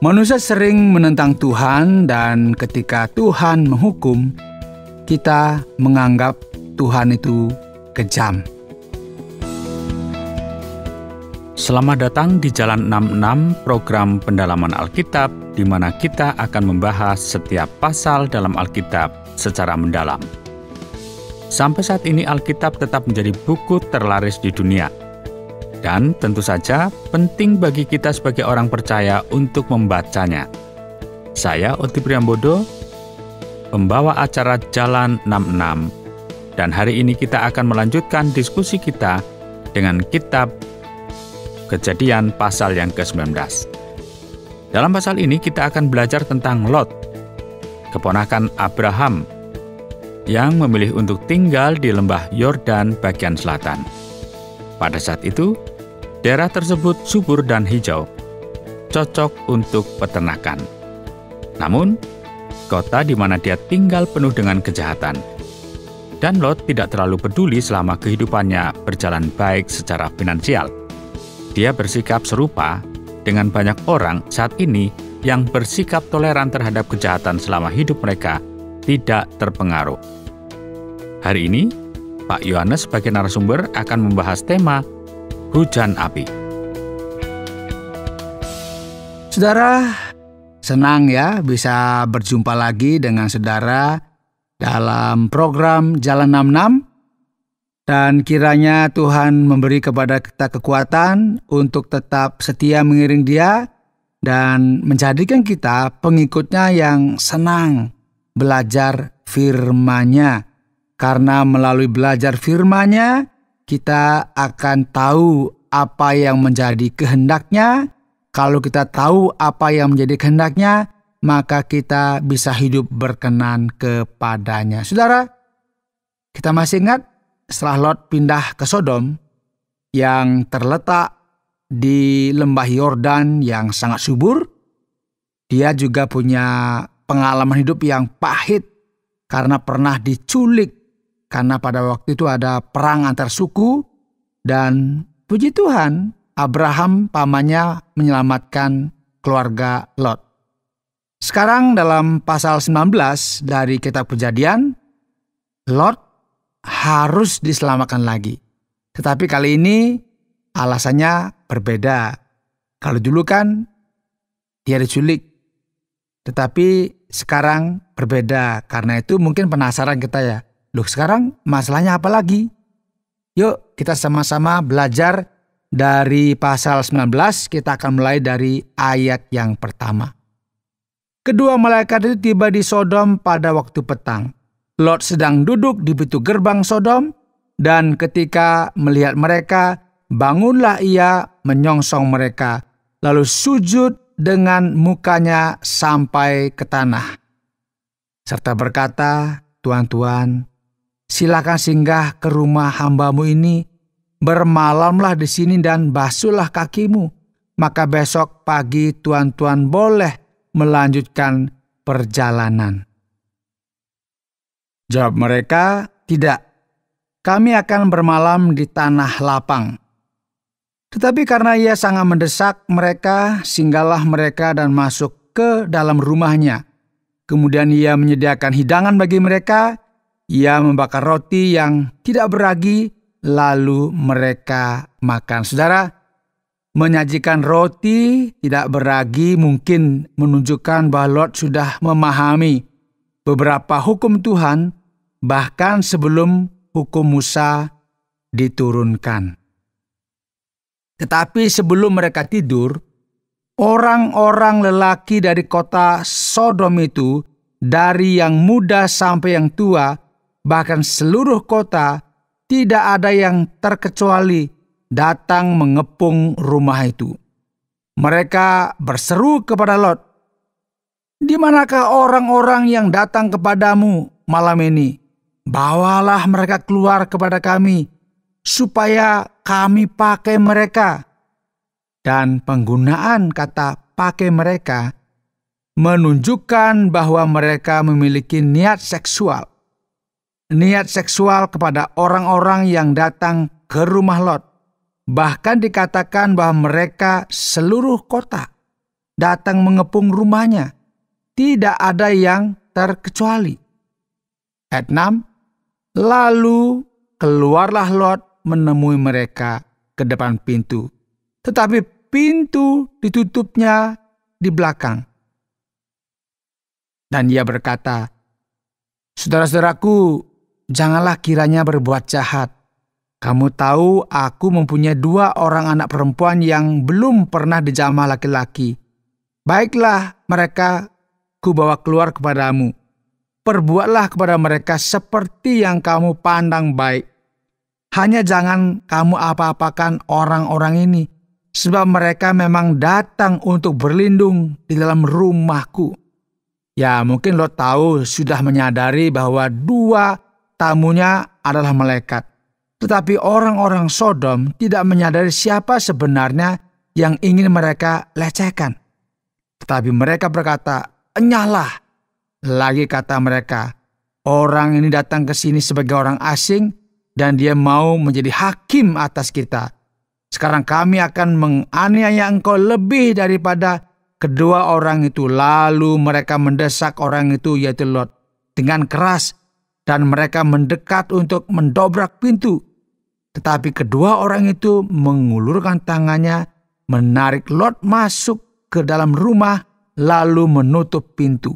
Manusia sering menentang Tuhan, dan ketika Tuhan menghukum, kita menganggap Tuhan itu kejam. Selamat datang di Jalan 66, program pendalaman Alkitab, di mana kita akan membahas setiap pasal dalam Alkitab secara mendalam. Sampai saat ini Alkitab tetap menjadi buku terlaris di dunia. Dan tentu saja penting bagi kita sebagai orang percaya untuk membacanya. Saya Oti Priambodo, pembawa acara Jalan 66, dan hari ini kita akan melanjutkan diskusi kita dengan kitab Kejadian pasal yang ke-19. Dalam pasal ini kita akan belajar tentang Lot, keponakan Abraham, yang memilih untuk tinggal di lembah Yordan bagian selatan. Pada saat itu, daerah tersebut subur dan hijau, cocok untuk peternakan. Namun, kota di mana dia tinggal penuh dengan kejahatan. Dan Lot tidak terlalu peduli selama kehidupannya berjalan baik secara finansial. Dia bersikap serupa dengan banyak orang saat ini yang bersikap toleran terhadap kejahatan selama hidup mereka tidak terpengaruh. Hari ini, Pak Yohanes sebagai narasumber akan membahas tema hujan api. Saudara, senang ya bisa berjumpa lagi dengan saudara dalam program Jalan 66. Dan kiranya Tuhan memberi kepada kita kekuatan untuk tetap setia mengiring Dia dan menjadikan kita pengikutnya yang senang belajar firman-Nya. Karena melalui belajar firman-Nya, kita akan tahu apa yang menjadi kehendak-Nya. Kalau kita tahu apa yang menjadi kehendak-Nya, maka kita bisa hidup berkenan kepada-Nya. Saudara, kita masih ingat setelah Lot pindah ke Sodom yang terletak di lembah Yordan yang sangat subur, dia juga punya pengalaman hidup yang pahit karena pernah diculik, karena pada waktu itu ada perang antar suku, dan puji Tuhan Abraham pamannya menyelamatkan keluarga Lot. Sekarang dalam pasal 19 dari kitab Kejadian, Lot harus diselamatkan lagi. Tetapi kali ini alasannya berbeda. Kalau dulu kan dia diculik, tetapi sekarang berbeda. Karena itu mungkin penasaran kita ya. Loh, sekarang masalahnya apa lagi? Yuk kita sama-sama belajar dari pasal 19. Kita akan mulai dari ayat yang pertama. Kedua malaikat itu tiba di Sodom pada waktu petang. Lot sedang duduk di pintu gerbang Sodom, dan ketika melihat mereka, bangunlah ia menyongsong mereka, lalu sujud dengan mukanya sampai ke tanah. Serta berkata, Tuan-tuan, silakan singgah ke rumah hamba-Mu ini, bermalamlah di sini dan basuhlah kakimu, maka besok pagi tuan-tuan boleh melanjutkan perjalanan. Jawab mereka, tidak, kami akan bermalam di tanah lapang. Tetapi karena ia sangat mendesak mereka, singgahlah mereka dan masuk ke dalam rumahnya. Kemudian ia menyediakan hidangan bagi mereka, ia membakar roti yang tidak beragi, lalu mereka makan. Saudara, menyajikan roti tidak beragi mungkin menunjukkan bahwa Lot sudah memahami beberapa hukum Tuhan, bahkan sebelum hukum Musa diturunkan. Tetapi sebelum mereka tidur, orang-orang lelaki dari kota Sodom itu, dari yang muda sampai yang tua, bahkan seluruh kota, tidak ada yang terkecuali datang mengepung rumah itu. Mereka berseru kepada Lot, "Di manakah orang-orang yang datang kepadamu malam ini? Bawalah mereka keluar kepada kami, supaya kami pakai mereka." Dan penggunaan kata pakai mereka menunjukkan bahwa mereka memiliki niat seksual. Niat seksual kepada orang-orang yang datang ke rumah Lot. Bahkan dikatakan bahwa mereka seluruh kota. datang mengepung rumahnya. Tidak ada yang terkecuali. Ayat 6, lalu keluarlah Lot menemui mereka ke depan pintu, tetapi pintu ditutupnya di belakang. Dan ia berkata, saudara-saudaraku, janganlah kiranya berbuat jahat. Kamu tahu aku mempunyai 2 orang anak perempuan yang belum pernah dijamah laki-laki. Baiklah mereka kubawa keluar kepadamu. Perbuatlah kepada mereka seperti yang kamu pandang baik. Hanya jangan kamu apa-apakan orang-orang ini, sebab mereka memang datang untuk berlindung di dalam rumahku. Ya, mungkin Lot tahu, sudah menyadari bahwa 2 tamunya adalah malaikat. Tetapi orang-orang Sodom tidak menyadari siapa sebenarnya yang ingin mereka lecehkan. Tetapi mereka berkata, enyahlah. Lagi kata mereka, orang ini datang ke sini sebagai orang asing dan dia mau menjadi hakim atas kita. Sekarang kami akan menganiaya engkau lebih daripada kedua orang itu. Lalu mereka mendesak orang itu, yaitu Lot, dengan keras, dan mereka mendekat untuk mendobrak pintu. Tetapi kedua orang itu mengulurkan tangannya, menarik Lot masuk ke dalam rumah, lalu menutup pintu.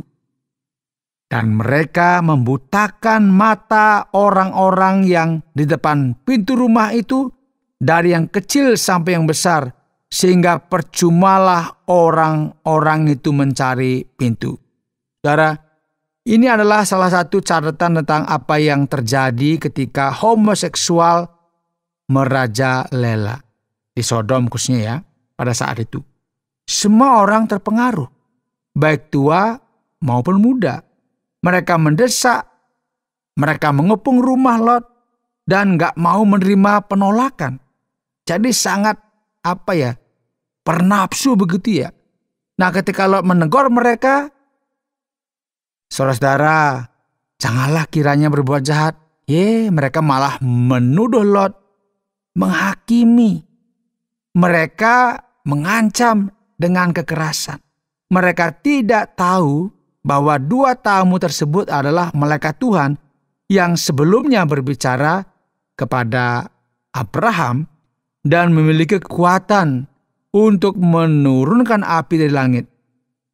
Dan mereka membutakan mata orang-orang yang di depan pintu rumah itu, dari yang kecil sampai yang besar, sehingga percumalah orang-orang itu mencari pintu. Saudara, ini adalah salah satu catatan tentang apa yang terjadi ketika homoseksual merajalela di Sodom khususnya ya, pada saat itu. Semua orang terpengaruh, baik tua maupun muda. Mereka mendesak, mereka mengepung rumah Lot dan gak mau menerima penolakan. Jadi sangat bernafsu begitu ya. Nah, ketika Lot menegur mereka, saudara-saudara, janganlah kiranya berbuat jahat. Mereka malah menuduh Lot menghakimi. Mereka mengancam dengan kekerasan. Mereka tidak tahu bahwa 2 tamu tersebut adalah malaikat Tuhan yang sebelumnya berbicara kepada Abraham dan memiliki kekuatan untuk menurunkan api dari langit.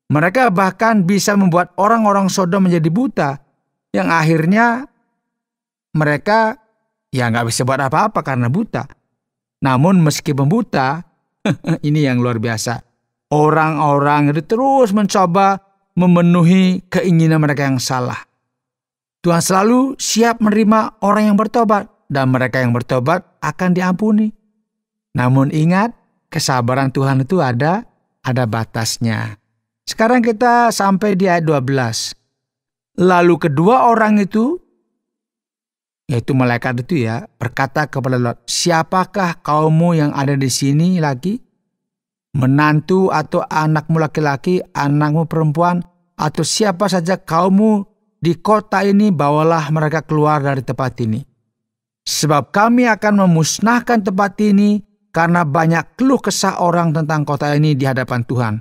Mereka bahkan bisa membuat orang-orang Sodom menjadi buta, yang akhirnya mereka nggak bisa buat apa-apa karena buta. Namun meskipun buta, ini yang luar biasa. Orang-orang itu terus mencoba memenuhi keinginan mereka yang salah. Tuhan selalu siap menerima orang yang bertobat, dan mereka yang bertobat akan diampuni. Namun ingat, kesabaran Tuhan itu ada batasnya. Sekarang kita sampai di ayat 12. Lalu kedua orang itu, yaitu malaikat itu ya, berkata kepada Lot, siapakah kaummu yang ada di sini lagi? Menantu atau anakmu laki-laki, anakmu perempuan, atau siapa saja kaummu di kota ini, bawalah mereka keluar dari tempat ini. Sebab kami akan memusnahkan tempat ini karena banyak keluh kesah orang tentang kota ini di hadapan Tuhan.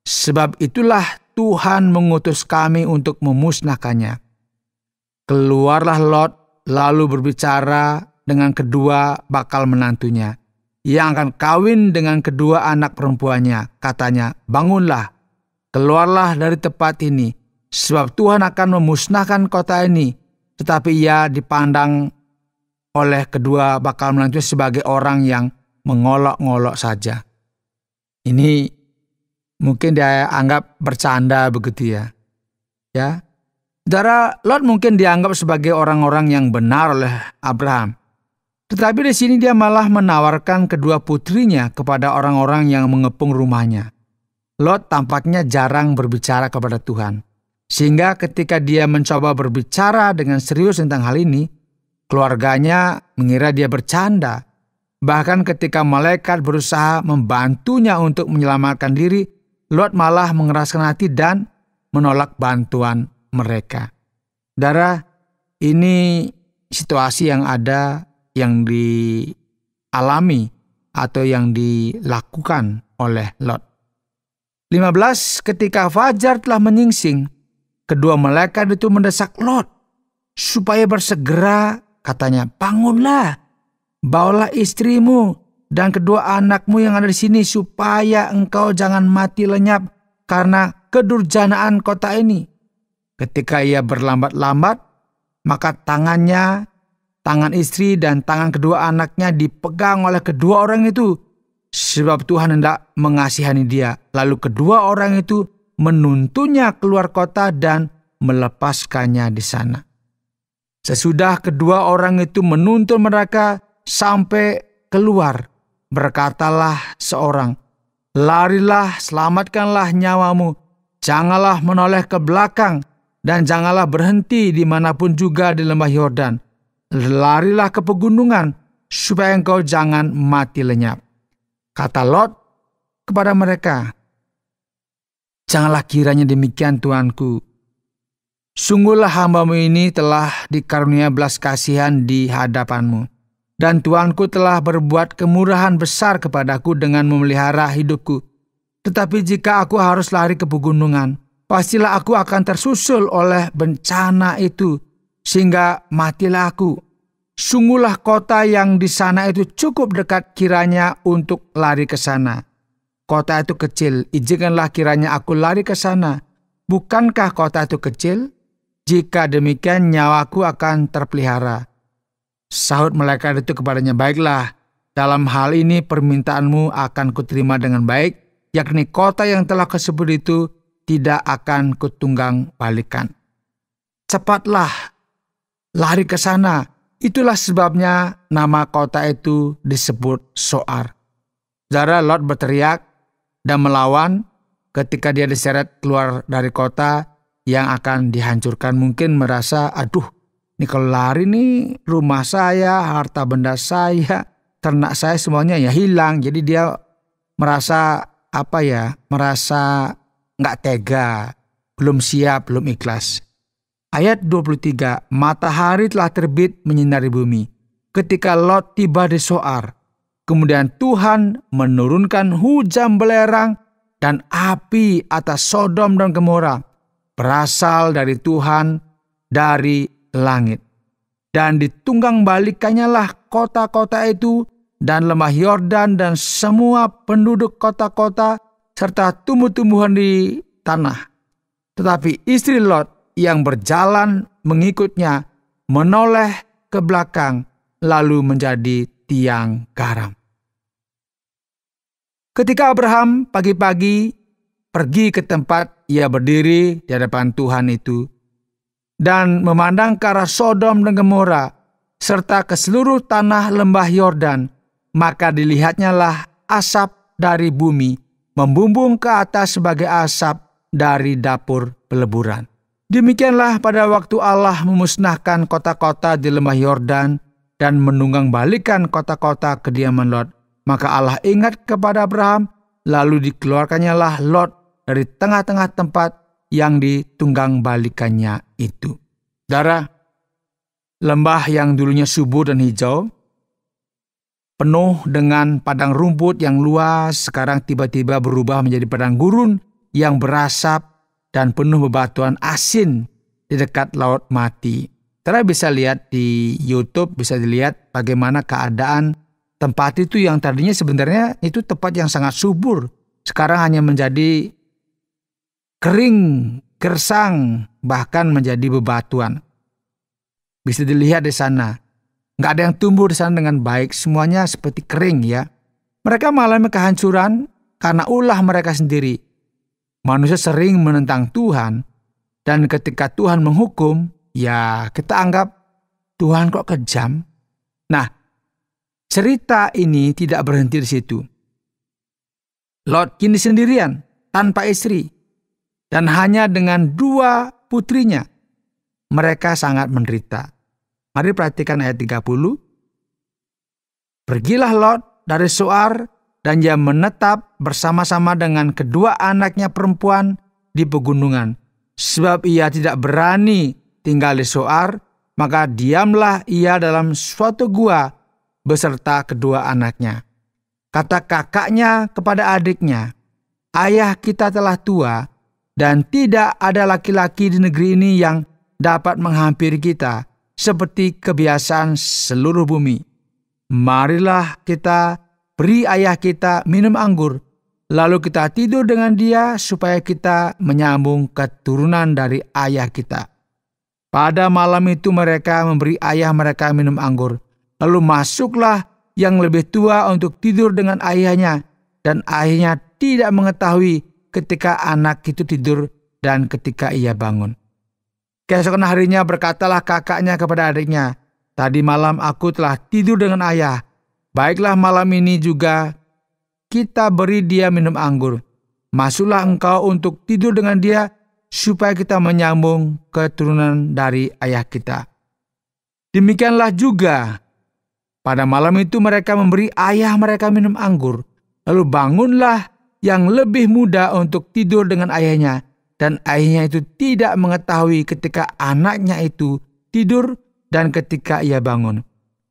Sebab itulah Tuhan mengutus kami untuk memusnahkannya. Keluarlah Lot lalu berbicara dengan kedua bakal menantunya, yang akan kawin dengan kedua anak perempuannya. Katanya, bangunlah, keluarlah dari tempat ini, sebab Tuhan akan memusnahkan kota ini. Tetapi ia dipandang oleh kedua bakal menantunya sebagai orang yang mengolok-ngolok saja. Ini mungkin dia anggap bercanda begitu ya. Saudara, Lot mungkin dianggap sebagai orang-orang yang benar oleh Abraham. Tetapi di sini dia malah menawarkan kedua putrinya kepada orang-orang yang mengepung rumahnya. Lot tampaknya jarang berbicara kepada Tuhan. Sehingga ketika dia mencoba berbicara dengan serius tentang hal ini, keluarganya mengira dia bercanda. Bahkan ketika malaikat berusaha membantunya untuk menyelamatkan diri, Lot malah mengeraskan hati dan menolak bantuan mereka. Saudara, ini situasi yang ada, yang dialami atau yang dilakukan oleh Lot. 15, ketika fajar telah menyingsing, kedua malaikat itu mendesak Lot supaya bersegera, katanya, bangunlah, bawalah istrimu dan kedua anakmu yang ada di sini supaya engkau jangan mati lenyap karena kedurjanaan kota ini. Ketika ia berlambat-lambat, maka tangan istri dan tangan kedua anaknya dipegang oleh kedua orang itu, sebab Tuhan hendak mengasihani dia. Lalu kedua orang itu menuntunnya keluar kota dan melepaskannya di sana. Sesudah kedua orang itu menuntun mereka sampai keluar, berkatalah seorang, larilah, selamatkanlah nyawamu, janganlah menoleh ke belakang, dan janganlah berhenti dimanapun juga di lembah Yordan. Larilah ke pegunungan, supaya engkau jangan mati lenyap. Kata Lot kepada mereka, janganlah kiranya demikian Tuanku. Sungguhlah hambamu ini telah dikarunia belas kasihan di hadapanmu. Dan Tuanku telah berbuat kemurahan besar kepadaku dengan memelihara hidupku. Tetapi jika aku harus lari ke pegunungan, pastilah aku akan tersusul oleh bencana itu, sehingga matilah aku. Sungguhlah kota yang di sana itu cukup dekat kiranya untuk lari ke sana. Kota itu kecil, izinkanlah kiranya aku lari ke sana. Bukankah kota itu kecil? Jika demikian nyawaku akan terpelihara. Sahut malaikat itu kepadanya, baiklah, dalam hal ini permintaanmu akan kuterima dengan baik, yakni kota yang telah kusebut itu tidak akan kutunggang balikan. Cepatlah, lari ke sana. Itulah sebabnya nama kota itu disebut Zoar. Saudara, Lot berteriak dan melawan ketika dia diseret keluar dari kota yang akan dihancurkan. Mungkin merasa, aduh, ini kalau lari nih rumah saya, harta benda saya, ternak saya semuanya ya hilang. Jadi dia merasa merasa nggak tega, belum siap, belum ikhlas. Ayat 23, matahari telah terbit menyinari bumi ketika Lot tiba di Zoar. Kemudian Tuhan menurunkan hujan belerang dan api atas Sodom dan Gomora, berasal dari Tuhan dari langit. Dan ditunggang balikannya lah kota-kota itu dan lembah Yordan dan semua penduduk kota-kota serta tumbuh-tumbuhan di tanah. Tetapi istri Lot yang berjalan mengikutnya menoleh ke belakang lalu menjadi tiang garam. Ketika Abraham pagi-pagi pergi ke tempat ia berdiri di hadapan Tuhan itu dan memandang ke arah Sodom dan Gomora serta ke seluruh tanah lembah Yordan, maka dilihatnya lah asap dari bumi membumbung ke atas sebagai asap dari dapur peleburan. Demikianlah pada waktu Allah memusnahkan kota-kota di lembah Yordan dan menunggang balikan kota-kota kediaman Lot. Maka Allah ingat kepada Abraham, lalu dikeluarkannya lah Lot dari tengah-tengah tempat yang ditunggang balikannya itu. Saudara, lembah yang dulunya subur dan hijau, penuh dengan padang rumput yang luas, sekarang tiba-tiba berubah menjadi padang gurun yang berasap dan penuh bebatuan asin di dekat Laut Mati. Kita bisa lihat di YouTube, bisa dilihat bagaimana keadaan tempat itu yang tadinya sebenarnya itu tempat yang sangat subur. Sekarang hanya menjadi kering, gersang, bahkan menjadi bebatuan. Bisa dilihat di sana. Nggak ada yang tumbuh di sana dengan baik, semuanya seperti kering ya. Mereka mengalami kehancuran karena ulah mereka sendiri. Manusia sering menentang Tuhan, dan ketika Tuhan menghukum, ya kita anggap Tuhan kok kejam. Nah, cerita ini tidak berhenti di situ. Lot kini sendirian, tanpa istri, dan hanya dengan 2 putrinya. Mereka sangat menderita. Mari perhatikan ayat 30. Pergilah Lot dari Zoar, dan ia menetap bersama-sama dengan kedua anaknya perempuan di pegunungan. Sebab ia tidak berani tinggal di Zoar, maka diamlah ia dalam suatu gua beserta kedua anaknya. Kata kakaknya kepada adiknya, ayah kita telah tua dan tidak ada laki-laki di negeri ini yang dapat menghampiri kita seperti kebiasaan seluruh bumi. Marilah kita beri ayah kita minum anggur, lalu kita tidur dengan dia supaya kita menyambung keturunan dari ayah kita." Pada malam itu mereka memberi ayah mereka minum anggur. Lalu masuklah yang lebih tua untuk tidur dengan ayahnya, dan ayahnya tidak mengetahui ketika anak itu tidur dan ketika ia bangun. Keesokan harinya berkatalah kakaknya kepada adiknya, "Tadi malam aku telah tidur dengan ayah. Baiklah, malam ini juga kita beri dia minum anggur. Masuklah engkau untuk tidur dengan dia, supaya kita menyambung keturunan dari ayah kita." Demikianlah juga pada malam itu mereka memberi ayah mereka minum anggur. Lalu bangunlah yang lebih muda untuk tidur dengan ayahnya, dan ayahnya itu tidak mengetahui ketika anaknya itu tidur dan ketika ia bangun.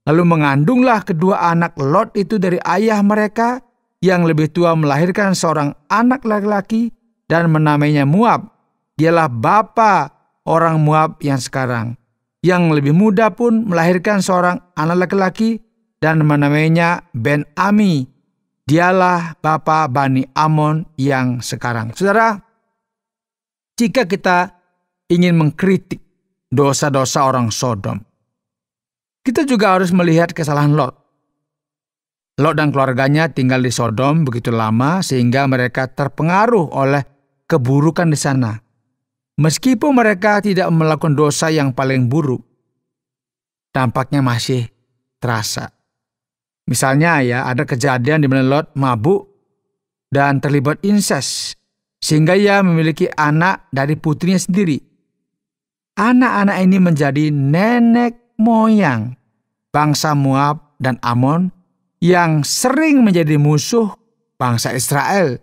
Lalu mengandunglah kedua anak Lot itu dari ayah mereka. Yang lebih tua melahirkan seorang anak laki-laki dan menamainya Moab. Dialah bapa orang Moab yang sekarang. Yang lebih muda pun melahirkan seorang anak laki-laki dan menamainya Ben-Ami. Dialah bapa Bani Amon yang sekarang. Saudara, jika kita ingin mengkritik dosa-dosa orang Sodom, kita juga harus melihat kesalahan Lot. Lot dan keluarganya tinggal di Sodom begitu lama sehingga mereka terpengaruh oleh keburukan di sana. Meskipun mereka tidak melakukan dosa yang paling buruk, dampaknya masih terasa. Misalnya ada kejadian di mana Lot mabuk dan terlibat inses, sehingga ia memiliki anak dari putrinya sendiri. Anak-anak ini menjadi nenek moyang bangsa Moab dan Amon yang sering menjadi musuh bangsa Israel.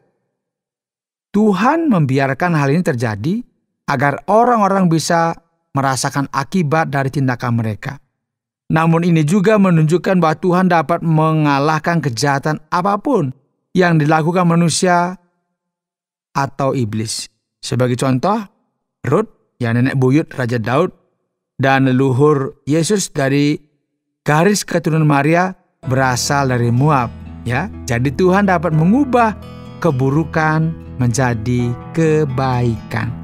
Tuhan membiarkan hal ini terjadi agar orang-orang bisa merasakan akibat dari tindakan mereka. Namun ini juga menunjukkan bahwa Tuhan dapat mengalahkan kejahatan apapun yang dilakukan manusia atau iblis. Sebagai contoh, Rut yang nenek buyut Raja Daud dan leluhur Yesus dari garis keturunan Maria berasal dari Moab. Jadi Tuhan dapat mengubah keburukan menjadi kebaikan.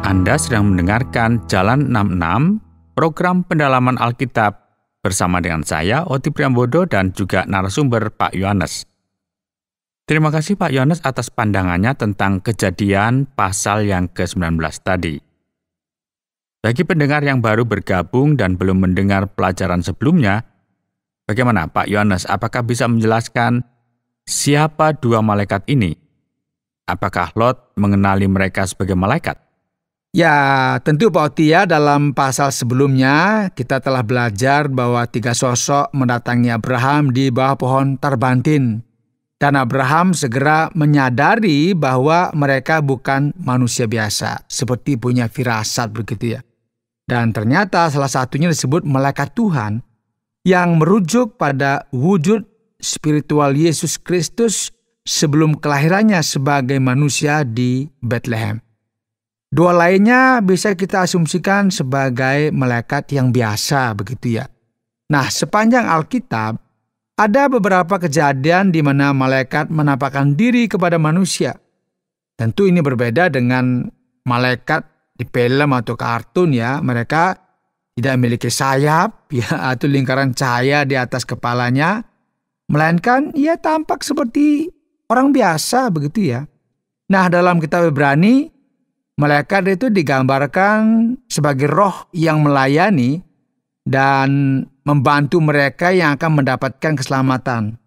Anda sedang mendengarkan Jalan 66, program pendalaman Alkitab bersama dengan saya, Oti Priambodo, dan juga narasumber Pak Yohanes. Terima kasih Pak Yohanes atas pandangannya tentang Kejadian pasal yang ke-19 tadi. Bagi pendengar yang baru bergabung dan belum mendengar pelajaran sebelumnya, bagaimana Pak Yohanes? Apakah bisa menjelaskan siapa dua malaikat ini? Apakah Lot mengenali mereka sebagai malaikat? Ya, tentu Pak Oti dalam pasal sebelumnya kita telah belajar bahwa tiga sosok mendatangi Abraham di bawah pohon tarbantin. Dan Abraham segera menyadari bahwa mereka bukan manusia biasa, seperti punya firasat begitu. Dan ternyata salah satunya disebut malaikat Tuhan yang merujuk pada wujud spiritual Yesus Kristus sebelum kelahirannya sebagai manusia di Bethlehem. Dua lainnya bisa kita asumsikan sebagai malaikat yang biasa begitu. Nah, sepanjang Alkitab ada beberapa kejadian di mana malaikat menampakkan diri kepada manusia. Tentu ini berbeda dengan malaikat di film atau kartun. Mereka tidak memiliki sayap atau lingkaran cahaya di atas kepalanya, melainkan ia tampak seperti orang biasa begitu. Nah, dalam kitab Ibrani, malaikat itu digambarkan sebagai roh yang melayani dan membantu mereka yang akan mendapatkan keselamatan.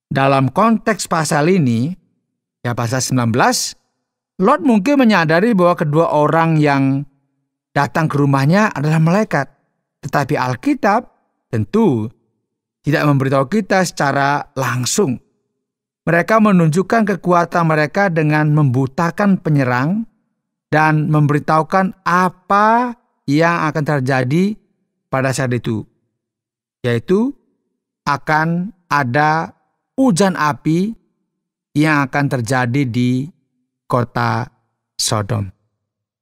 Dalam konteks pasal ini, pasal 19, Lot mungkin menyadari bahwa kedua orang yang datang ke rumahnya adalah malaikat. Tetapi Alkitab tentu tidak memberitahu kita secara langsung. Mereka menunjukkan kekuatan mereka dengan membutakan penyerang dan memberitahukan apa yang akan terjadi pada saat itu. Yaitu akan ada hujan api yang akan terjadi di kota Sodom.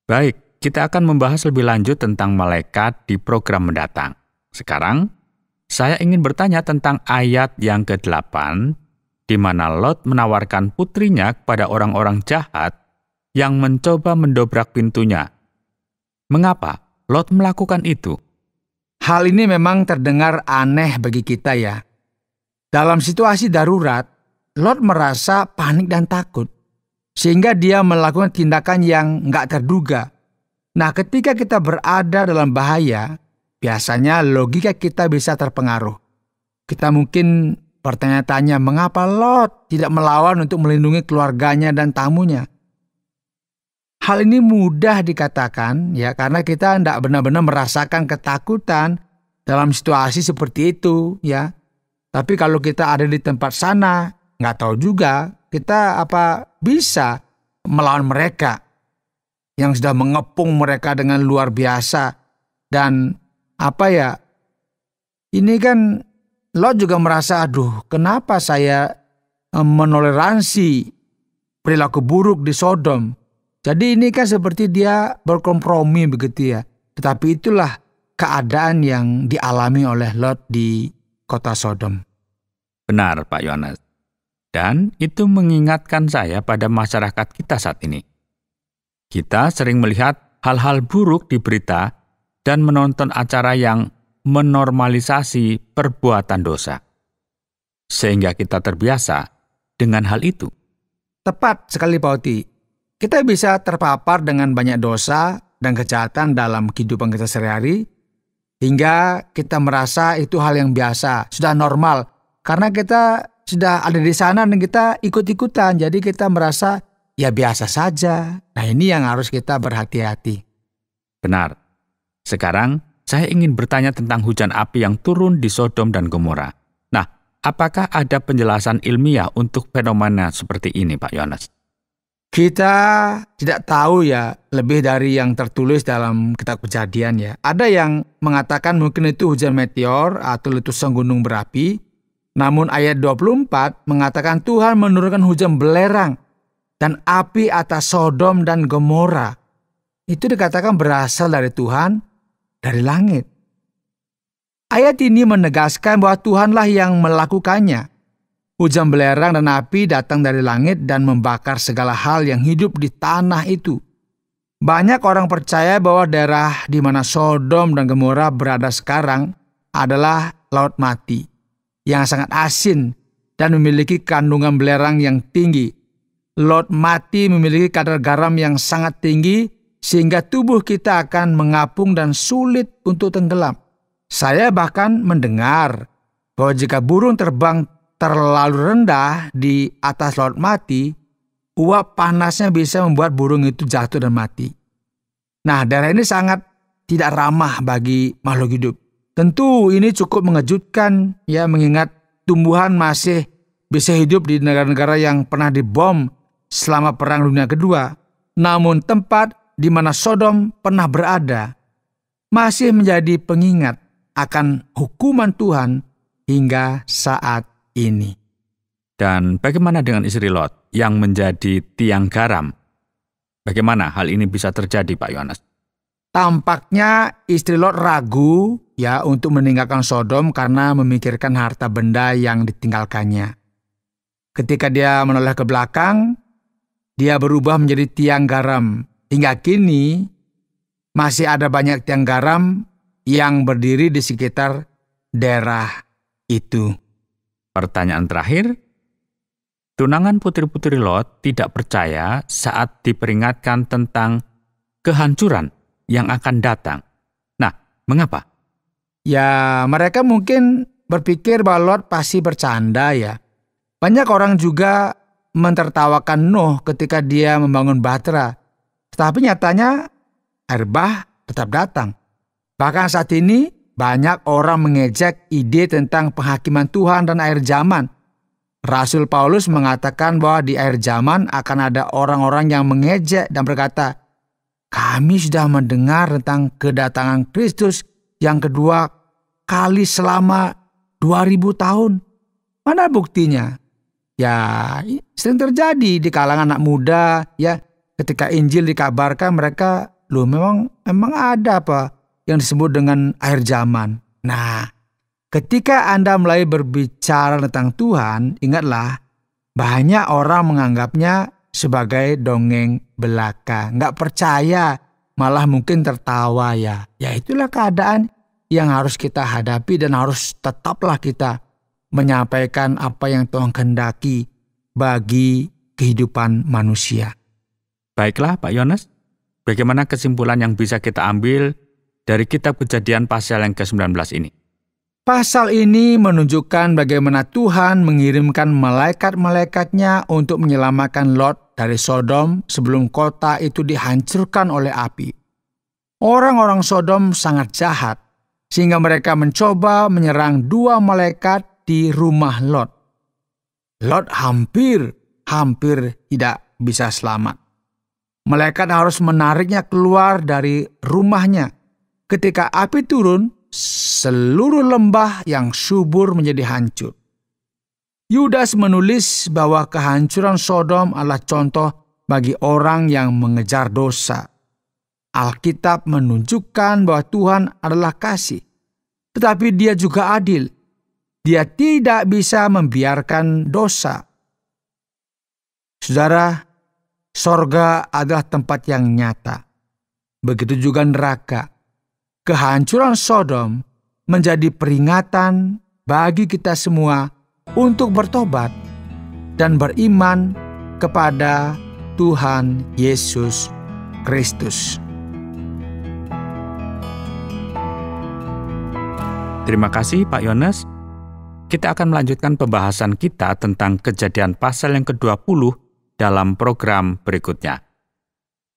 Baik, kita akan membahas lebih lanjut tentang malaikat di program mendatang. Sekarang, saya ingin bertanya tentang ayat yang ke-8, di mana Lot menawarkan putrinya kepada orang-orang jahat yang mencoba mendobrak pintunya. Mengapa Lot melakukan itu? Hal ini memang terdengar aneh bagi kita ya. Dalam situasi darurat, Lot merasa panik dan takut, sehingga dia melakukan tindakan yang nggak terduga. Nah, ketika kita berada dalam bahaya, biasanya logika kita bisa terpengaruh. Kita mungkin bertanya-tanya, mengapa Lot tidak melawan untuk melindungi keluarganya dan tamunya? Hal ini mudah dikatakan ya, karena kita tidak benar-benar merasakan ketakutan dalam situasi seperti itu ya. Tapi kalau kita ada di tempat sana, nggak tahu juga kita bisa melawan mereka yang sudah mengepung mereka dengan luar biasa. Dan ini kan Lot juga merasa, aduh, kenapa saya menoleransi perilaku buruk di Sodom. Jadi ini kan seperti dia berkompromi begitu ya. Tetapi itulah keadaan yang dialami oleh Lot di kota Sodom. Benar, Pak Yohanes. Dan itu mengingatkan saya pada masyarakat kita saat ini. Kita sering melihat hal-hal buruk di berita dan menonton acara yang menormalisasi perbuatan dosa. Sehingga kita terbiasa dengan hal itu. Tepat sekali Pak Oti. Kita bisa terpapar dengan banyak dosa dan kejahatan dalam kehidupan kita sehari-hari, hingga kita merasa itu hal yang biasa, sudah normal. Karena kita sudah ada di sana dan kita ikut-ikutan, jadi kita merasa ya biasa saja. Nah, ini yang harus kita berhati-hati. Benar. Sekarang, saya ingin bertanya tentang hujan api yang turun di Sodom dan Gomora. Nah, apakah ada penjelasan ilmiah untuk fenomena seperti ini, Pak Yohanes? Kita tidak tahu ya lebih dari yang tertulis dalam kitab Kejadian ya. Ada yang mengatakan mungkin itu hujan meteor atau letusan gunung berapi. Namun ayat 24 mengatakan Tuhan menurunkan hujan belerang dan api atas Sodom dan Gomora. Itu dikatakan berasal dari Tuhan, dari langit. Ayat ini menegaskan bahwa Tuhanlah yang melakukannya. Hujan belerang dan api datang dari langit dan membakar segala hal yang hidup di tanah itu. Banyak orang percaya bahwa daerah di mana Sodom dan Gomora berada sekarang adalah Laut Mati, yang sangat asin dan memiliki kandungan belerang yang tinggi. Laut Mati memiliki kadar garam yang sangat tinggi, sehingga tubuh kita akan mengapung dan sulit untuk tenggelam. Saya bahkan mendengar bahwa jika burung terbang terlalu rendah di atas Laut Mati, uap panasnya bisa membuat burung itu jatuh dan mati. Nah, daerah ini sangat tidak ramah bagi makhluk hidup. Tentu ini cukup mengejutkan ya, mengingat tumbuhan masih bisa hidup di negara-negara yang pernah dibom selama Perang Dunia Kedua. Namun tempat di mana Sodom pernah berada masih menjadi pengingat akan hukuman Tuhan hingga saat ini. Dan bagaimana dengan istri Lot yang menjadi tiang garam? Bagaimana hal ini bisa terjadi, Pak Yohanes? Tampaknya istri Lot ragu ya untuk meninggalkan Sodom karena memikirkan harta benda yang ditinggalkannya. Ketika dia menoleh ke belakang, dia berubah menjadi tiang garam. Hingga kini masih ada banyak tiang garam yang berdiri di sekitar daerah itu. Pertanyaan terakhir, tunangan putri-putri Lot tidak percaya saat diperingatkan tentang kehancuran yang akan datang. Nah, mengapa? Ya, mereka mungkin berpikir bahwa Lot pasti bercanda ya. Banyak orang juga mentertawakan Nuh ketika dia membangun bahtera. Tetapi nyatanya air bah tetap datang. Bahkan saat ini banyak orang mengejek ide tentang penghakiman Tuhan dan akhir zaman. Rasul Paulus mengatakan bahwa di akhir zaman akan ada orang-orang yang mengejek dan berkata, kami sudah mendengar tentang kedatangan Kristus yang kedua kali selama 2000 tahun. Mana buktinya? Ya, sering terjadi di kalangan anak muda, ya, ketika Injil dikabarkan mereka, loh memang ada apa yang disebut dengan akhir zaman. Nah, ketika Anda mulai berbicara tentang Tuhan, ingatlah, banyak orang menganggapnya sebagai dongeng belaka. Nggak percaya, malah mungkin tertawa ya. Ya itulah keadaan yang harus kita hadapi dan harus tetaplah kita menyampaikan apa yang Tuhan kehendaki bagi kehidupan manusia. Baiklah Pak Yones, bagaimana kesimpulan yang bisa kita ambil dari kitab Kejadian pasal yang ke-19 ini? Pasal ini menunjukkan bagaimana Tuhan mengirimkan malaikat-malaikatnya untuk menyelamatkan Lot dari Sodom sebelum kota itu dihancurkan oleh api. Orang-orang Sodom sangat jahat, sehingga mereka mencoba menyerang 2 malaikat di rumah Lot. Lot hampir tidak bisa selamat. Malaikat harus menariknya keluar dari rumahnya. Ketika api turun, seluruh lembah yang subur menjadi hancur. Yudas menulis bahwa kehancuran Sodom adalah contoh bagi orang yang mengejar dosa. Alkitab menunjukkan bahwa Tuhan adalah kasih, tetapi Dia juga adil. Dia tidak bisa membiarkan dosa. Saudara, sorga adalah tempat yang nyata. Begitu juga neraka. Kehancuran Sodom menjadi peringatan bagi kita semua untuk bertobat dan beriman kepada Tuhan Yesus Kristus. Terima kasih Pak Yones. Kita akan melanjutkan pembahasan kita tentang Kejadian pasal yang ke-20 dalam program berikutnya.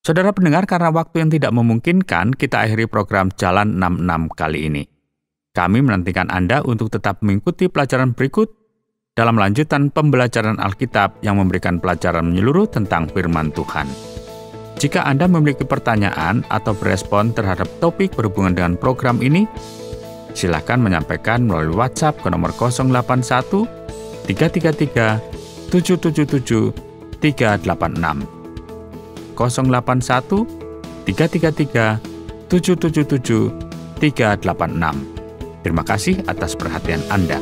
Saudara pendengar, karena waktu yang tidak memungkinkan, kita akhiri program Jalan 66 kali ini. Kami menantikan Anda untuk tetap mengikuti pelajaran berikut dalam lanjutan pembelajaran Alkitab yang memberikan pelajaran menyeluruh tentang firman Tuhan. Jika Anda memiliki pertanyaan atau berespon terhadap topik berhubungan dengan program ini, silakan menyampaikan melalui WhatsApp ke nomor 081 333 777 386. 081 333 777 386. Terima kasih atas perhatian Anda.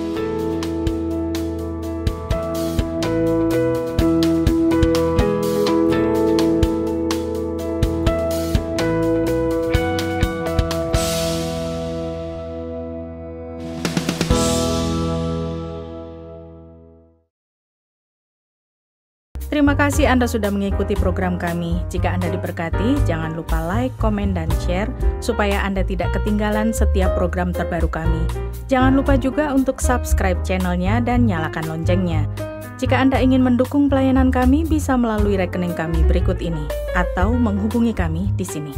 Terima kasih Anda sudah mengikuti program kami. Jika Anda diberkati, jangan lupa like, komen, dan share supaya Anda tidak ketinggalan setiap program terbaru kami. Jangan lupa juga untuk subscribe channelnya dan nyalakan loncengnya. Jika Anda ingin mendukung pelayanan kami, bisa melalui rekening kami berikut ini atau menghubungi kami di sini.